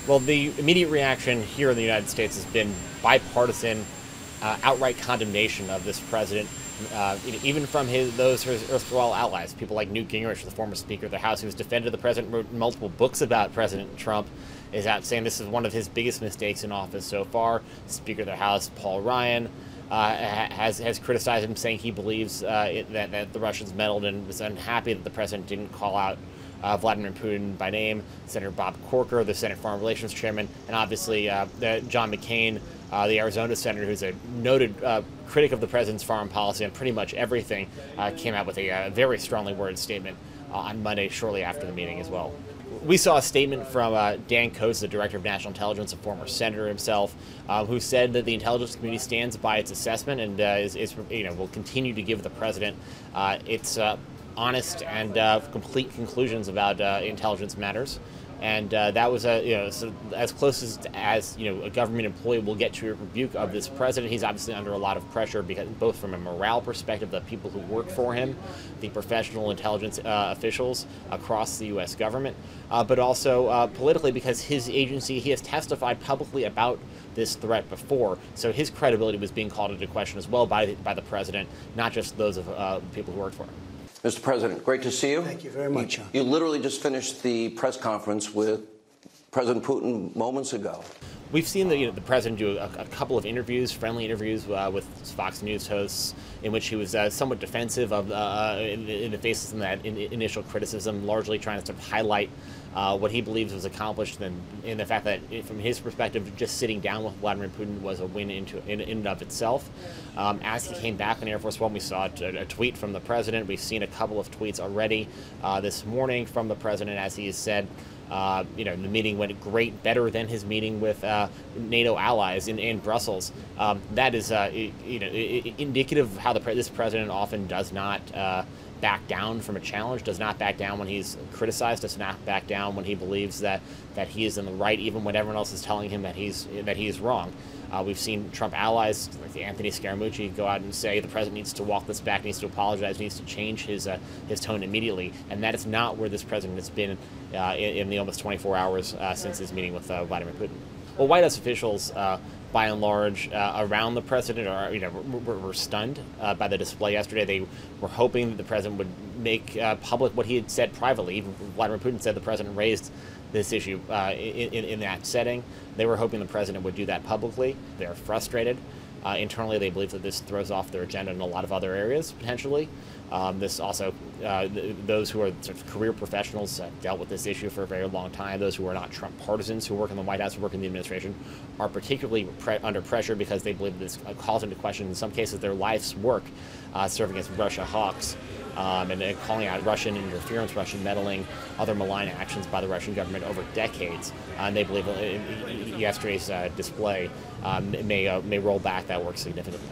Well, the immediate reaction here in the United States has been bipartisan, outright condemnation of this president, even from those erstwhile allies, people like Newt Gingrich, the former Speaker of the House, who has defended the president, wrote multiple books about President Trump, is out saying this is one of his biggest mistakes in office so far. Speaker of the House, Paul Ryan, has criticized him, saying he believes that the Russians meddled, and was unhappy that the president didn't call out Vladimir Putin by name. Senator Bob Corker, the Senate Foreign Relations Chairman, and obviously John McCain, the Arizona senator, who's a noted critic of the president's foreign policy on pretty much everything, came out with a very strongly worded statement on Monday, shortly after the meeting as well. We saw a statement from Dan Coats, the director of national intelligence, a former senator himself, who said that the intelligence community stands by its assessment and will continue to give the president its honest and complete conclusions about intelligence matters. And that was so as close as a government employee will get to a rebuke of this president. He's obviously under a lot of pressure, because both from a morale perspective, the people who work for him, the professional intelligence officials across the U.S. government, but also politically, because his agency, he has testified publicly about this threat before, so his credibility was being called into question as well by the president, not just those of people who work for him. Mr. President, great to see you. Thank you very much, John. You literally just finished the press conference with President Putin moments ago. We've seen the president do a couple of interviews, friendly interviews with Fox News hosts, in which he was somewhat defensive of in the face of that initial criticism, largely trying to highlight what he believes was accomplished, and in the fact that, from his perspective, just sitting down with Vladimir Putin was a win in and of itself. As he came back on Air Force One, we saw a tweet from the president. We've seen a couple of tweets already this morning from the president, as he has said, the meeting went great, better than his meeting with NATO allies in Brussels. That is indicative of how this president often does not back down from a challenge, does not back down when he's criticized, does not back down when he believes that he is in the right, even when everyone else is telling him that he's wrong. We've seen Trump allies like Anthony Scaramucci go out and say the president needs to walk this back, needs to apologize, needs to change his tone immediately, and that is not where this president has been in the almost 24 hours since his meeting with Vladimir Putin. Well, White House officials, by and large, around the president, were stunned by the display yesterday. They were hoping that the president would make public what he had said privately. Even Vladimir Putin said the president raised this issue in that setting. They were hoping the president would do that publicly. They're frustrated. Internally, they believe that this throws off their agenda in a lot of other areas, potentially. This also, those who are sort of career professionals dealt with this issue for a very long time. Those who are not Trump partisans, who work in the White House, who work in the administration, are particularly under pressure because they believe this calls into question, in some cases, their life's work serving as Russia hawks. And calling out Russian interference, Russian meddling, other malign actions by the Russian government over decades. And they believe yesterday's display may roll back that work significantly.